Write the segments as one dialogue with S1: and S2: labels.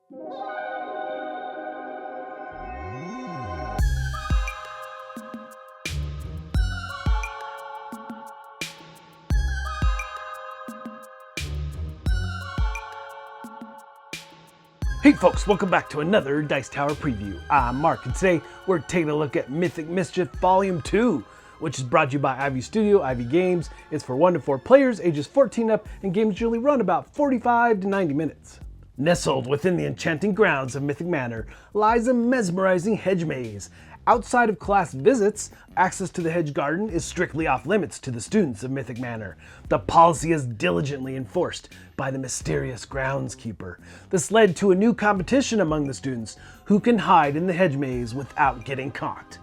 S1: Hey folks, welcome back to another Dice Tower preview. I'm Mark, and today we're taking a look at Mythic Mischief Vol II, which is brought to you by Ivy Studio, Ivy Games. It's for 1 to 4 players, ages 14 up, and games usually run about 45 to 90 minutes. Nestled within the enchanting grounds of Mythic Manor lies a mesmerizing hedge maze. Outside of class visits, access to the hedge garden is strictly off limits to the students of Mythic Manor. The policy is diligently enforced by the mysterious Groundskeeper. This led to a new competition among the students who can hide in the hedge maze without getting caught.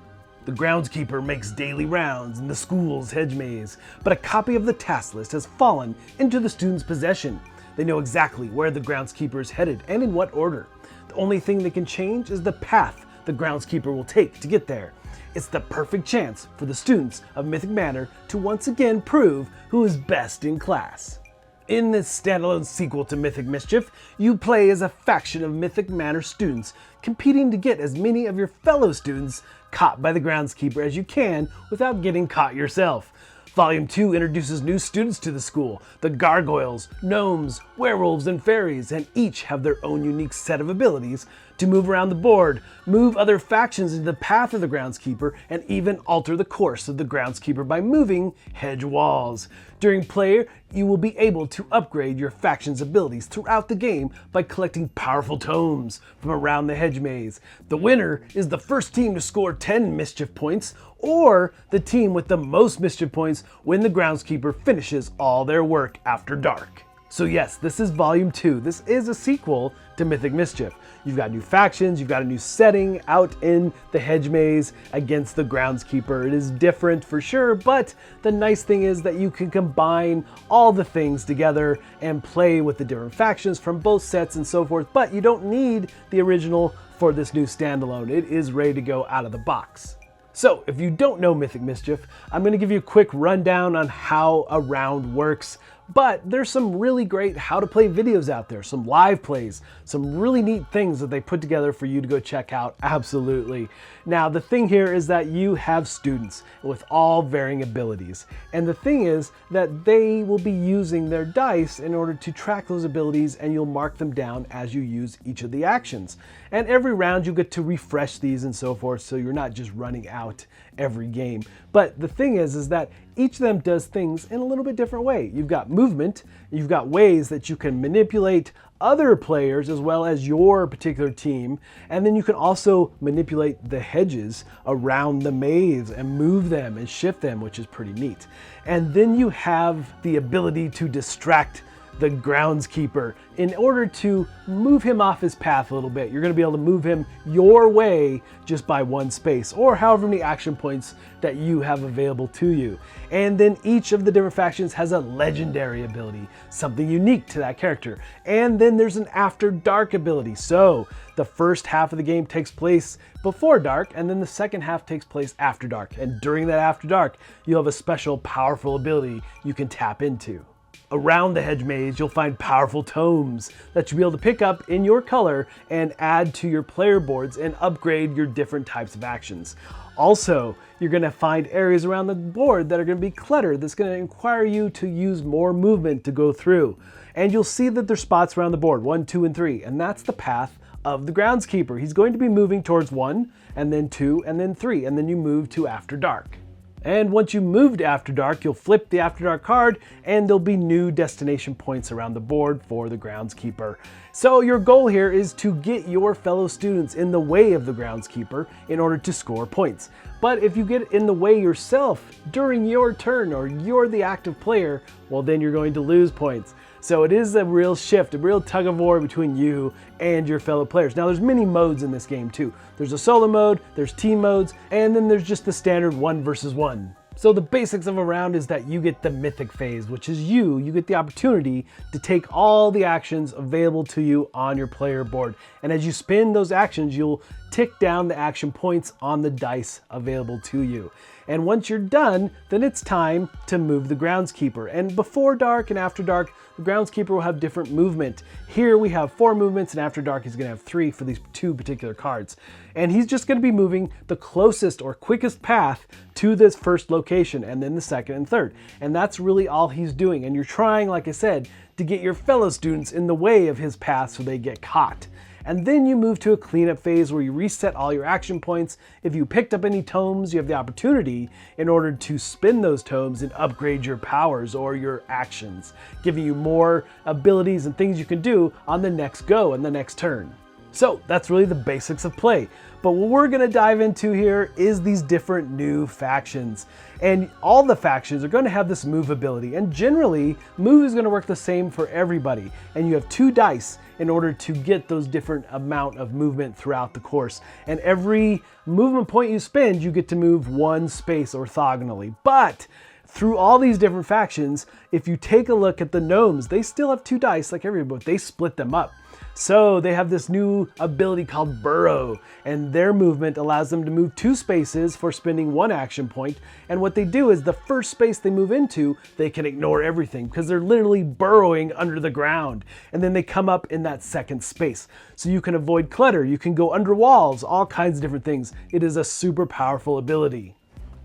S1: The Groundskeeper makes daily rounds in the school's hedge maze, but a copy of the task list has fallen into the students' possession. They know exactly where the Groundskeeper is headed and in what order. The only thing they can change is the path the Groundskeeper will take to get there. It's the perfect chance for the students of Mythic Manor to once again prove who is best in class. In this standalone sequel to Mythic Mischief, you play as a faction of Mythic Manor students competing to get as many of your fellow students caught by the Groundskeeper as you can without getting caught yourself. Volume 2 introduces new students to the school, the Gargoyles, Gnomes, Werewolves, and Fairies, and each have their own unique set of abilities to move around the board, move other factions into the path of the Groundskeeper, and even alter the course of the Groundskeeper by moving hedge walls. During play, you will be able to upgrade your faction's abilities throughout the game by collecting powerful tomes from around the hedge maze. The winner is the first team to score 10 Mischief Points, or the team with the most Mischief Points when the Groundskeeper finishes all their work after dark. So yes, this is Volume 2. This is a sequel to Mythic Mischief. You've got new factions, you've got a new setting out in the hedge maze against the Groundskeeper. It is different for sure, but the nice thing is that you can combine all the things together and play with the different factions from both sets and so forth, but you don't need the original for this new standalone. It is ready to go out of the box. So, if you don't know Mythic Mischief, I'm going to give you a quick rundown on how a round works, but there's some really great how to play videos out there, some live plays, some really neat things that they put together for you to go check out, absolutely. Now, the thing here is that you have students with all varying abilities, and the thing is that they will be using their dice in order to track those abilities, and you'll mark them down as you use each of the actions. And every round you get to refresh these and so forth, so you're not just running out every game. But the thing is that each of them does things in a little bit different way. You've got movement, you've got ways that you can manipulate other players as well as your particular team, and then you can also manipulate the hedges around the maze and move them and shift them, which is pretty neat. And then you have the ability to distract the Groundskeeper in order to move him off his path a little bit. You're going to be able to move him your way just by one space, or however many action points that you have available to you. And then each of the different factions has a legendary ability, something unique to that character. And then there's an after dark ability. So the first half of the game takes place before dark, and then the second half takes place after dark. And during that after dark, you'll have a special powerful ability you can tap into. Around the hedge maze, you'll find powerful tomes that you'll be able to pick up in your color and add to your player boards and upgrade your different types of actions. Also, you're going to find areas around the board that are going to be cluttered that's going to require you to use more movement to go through. And you'll see that there's spots around the board, 1, 2, and 3, and that's the path of the Groundskeeper. He's going to be moving towards 1, and then 2, and then 3, and then you move to After Dark. And once you move to After Dark, you'll flip the After Dark card, and there'll be new destination points around the board for the Groundskeeper. So your goal here is to get your fellow students in the way of the Groundskeeper in order to score points. But if you get in the way yourself during your turn, or you're the active player, well then you're going to lose points. So it is a real shift, a real tug of war between you and your fellow players. Now there's many modes in this game too. There's a solo mode, there's team modes, and then there's just the standard 1 versus 1. So the basics of a round is that you get the mythic phase, which is you get the opportunity to take all the actions available to you on your player board. And as you spin those actions, you'll tick down the action points on the dice available to you. And once you're done, then it's time to move the Groundskeeper. And before dark and after dark, the Groundskeeper will have different movement. Here we have 4 movements, and after dark he's going to have 3 for these 2 particular cards. And he's just going to be moving the closest or quickest path to this first location, and then the second and third. And that's really all he's doing. And you're trying, like I said, to get your fellow students in the way of his path so they get caught. And then you move to a cleanup phase where you reset all your action points. If you picked up any tomes, you have the opportunity in order to spin those tomes and upgrade your powers or your actions, giving you more abilities and things you can do on the next go and the next turn. So that's really the basics of play. But what we're gonna dive into here is these different new factions. And all the factions are gonna have this move ability. And generally, move is gonna work the same for everybody. And you have 2 dice in order to get those different amount of movement throughout the course. And every movement point you spend, you get to move 1 space orthogonally. But through all these different factions, if you take a look at the Gnomes, they still have 2 dice like everybody, but they split them up. So they have this new ability called Burrow, and their movement allows them to move 2 spaces for spending 1 action point. And what they do is the first space they move into, they can ignore everything because they're literally burrowing under the ground. And then they come up in that second space. So you can avoid clutter, you can go under walls, all kinds of different things. It is a super powerful ability.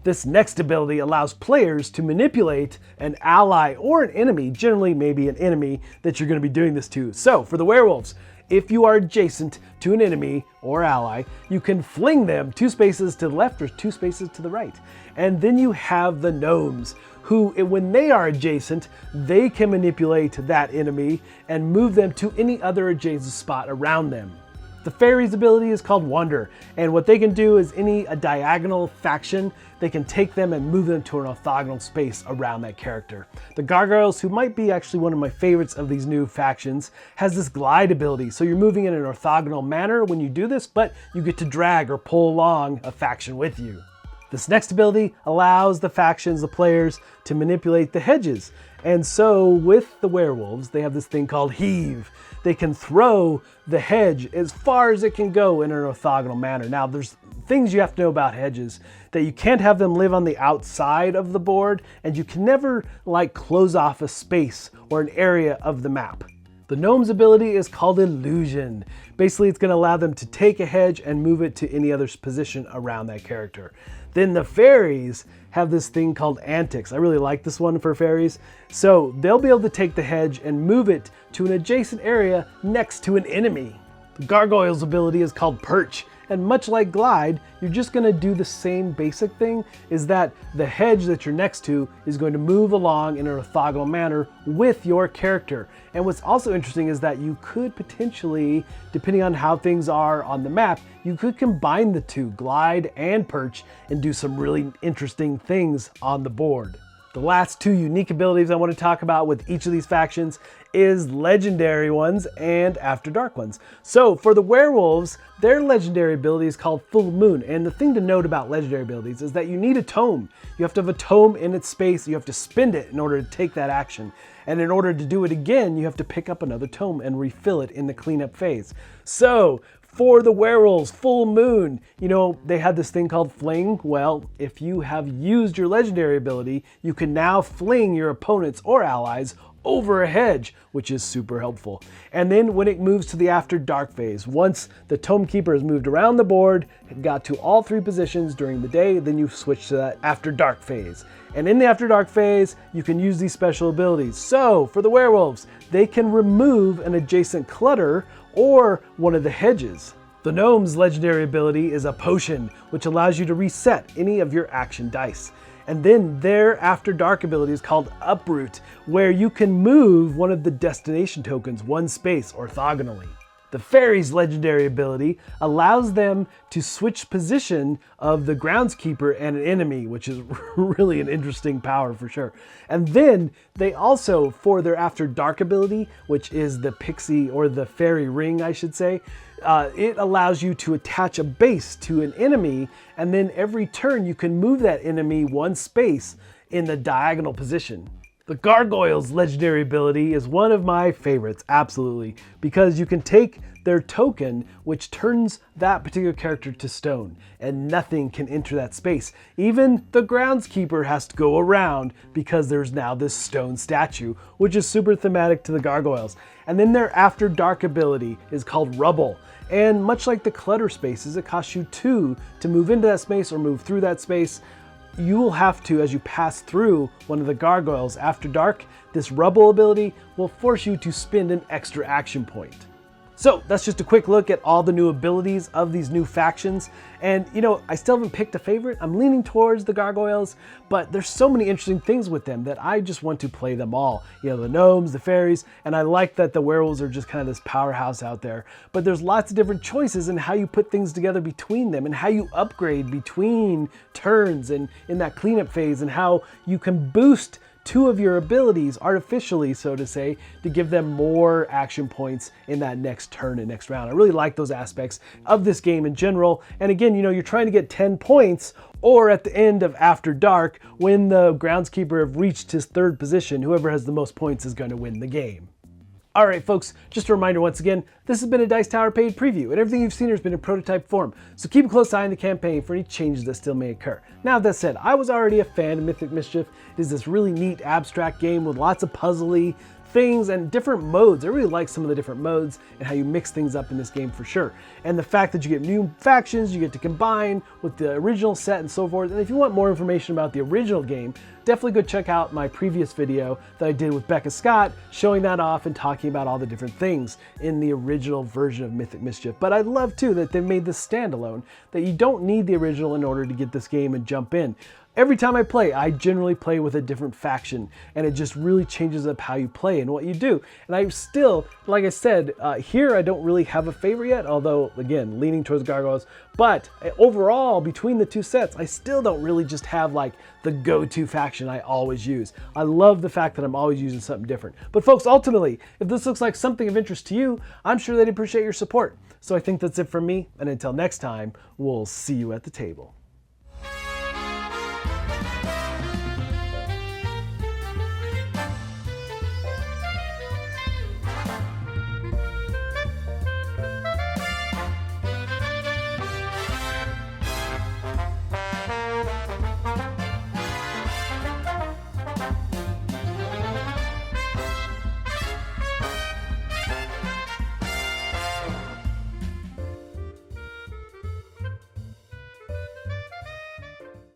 S1: This next ability allows players to manipulate an ally or an enemy, generally maybe an enemy that you're going to be doing this to. So for the Werewolves, if you are adjacent to an enemy or ally, you can fling them 2 spaces to the left or 2 spaces to the right. And then you have the Gnomes, who, when they are adjacent, they can manipulate that enemy and move them to any other adjacent spot around them. The Fairies ability is called Wonder, and what they can do is a diagonal faction, they can take them and move them to an orthogonal space around that character. The Gargoyles, who might be actually one of my favorites of these new factions, has this glide ability. So you're moving in an orthogonal manner when you do this, but you get to drag or pull along a faction with you. This next ability allows the factions, the players, to manipulate the hedges. And so with the Werewolves, they have this thing called Heave. They can throw the hedge as far as it can go in an orthogonal manner. Now, there's things you have to know about hedges, that you can't have them live on the outside of the board, and you can never close off a space or an area of the map. The Gnome's ability is called Illusion. Basically, it's going to allow them to take a hedge and move it to any other position around that character. Then the Fairies have this thing called Antics. I really like this one for Fairies. So they'll be able to take the hedge and move it to an adjacent area next to an enemy. The Gargoyles ability is called Perch. And much like Glide, you're just going to do the same basic thing, is that the hedge that you're next to is going to move along in an orthogonal manner with your character. And what's also interesting is that you could potentially, depending on how things are on the map, you could combine the 2, Glide and Perch, and do some really interesting things on the board. The last 2 unique abilities I want to talk about with each of these factions is legendary ones and After Dark ones. So for the Werewolves, their legendary ability is called Full Moon. And the thing to note about legendary abilities is that you need a tome. You have to have a tome in its space. You have to spend it in order to take that action. And in order to do it again, you have to pick up another tome and refill it in the cleanup phase. So for the Werewolves, Full Moon, they had this thing called Fling. Well, if you have used your legendary ability, you can now fling your opponents or allies over a hedge, which is super helpful. And then when it moves to the After Dark phase, once the Tome Keeper has moved around the board, it got to all 3 positions during the day, then you switch to that After Dark phase. And in the After Dark phase, you can use these special abilities. So for the Werewolves, they can remove an adjacent clutter or one of the hedges. The Gnome's legendary ability is a Potion, which allows you to reset any of your action dice. And then their After Dark ability is called Uproot, where you can move one of the destination tokens 1 space orthogonally. The Fairies' legendary ability allows them to switch position of the Groundskeeper and an enemy, which is really an interesting power for sure. And then they also, for their After Dark ability, which is the Pixie or the Fairy Ring, I should say, it allows you to attach a base to an enemy, and then every turn you can move that enemy 1 space in the diagonal position. The Gargoyles legendary ability is one of my favorites, absolutely, because you can take their token, which turns that particular character to stone, and nothing can enter that space. Even the Groundskeeper has to go around because there's now this stone statue, which is super thematic to the Gargoyles. And then their After Dark ability is called Rubble. And much like the clutter spaces, it costs you 2 to move into that space or move through that space. You will have to, as you pass through one of the Gargoyles after dark, this Rubble ability will force you to spend an extra action point. So that's just a quick look at all the new abilities of these new factions. And you know, I still haven't picked a favorite. I'm leaning towards the Gargoyles, but there's so many interesting things with them that I just want to play them all. You know, the Gnomes, the Fairies, and I like that the Werewolves are just kind of this powerhouse out there. But there's lots of different choices in how you put things together between them and how you upgrade between turns and in that cleanup phase, and how you can boost 2 of your abilities artificially, so to say, to give them more action points in that next turn and next round. I really like those aspects of this game in general. And again, you know, you're trying to get 10 points, or at the end of After Dark, when the Groundskeeper have reached his 3rd position, whoever has the most points is going to win the game. All right, folks, just a reminder once again, this has been a Dice Tower paid preview, and everything you've seen here has been in prototype form, so keep a close eye on the campaign for any changes that still may occur. Now, that said, I was already a fan of Mythic Mischief. It is this really neat abstract game with lots of puzzly things and different modes. I really like some of the different modes and how you mix things up in this game for sure. And the fact that you get new factions, you get to combine with the original set and so forth. And if you want more information about the original game, definitely go check out my previous video that I did with Becca Scott, showing that off and talking about all the different things in the original version of Mythic Mischief. But I love too that they made this standalone, that you don't need the original in order to get this game and jump in. Every time I play, I generally play with a different faction, and it just really changes up how you play and what you do. And I still, like I said, here I don't really have a favorite yet, although, again, leaning towards Gargoyles. But overall, between the 2 sets, I still don't really just have like the go-to faction I always use. I love the fact that I'm always using something different. But folks, ultimately, if this looks like something of interest to you, I'm sure they'd appreciate your support. So I think that's it from me, and until next time, we'll see you at the table.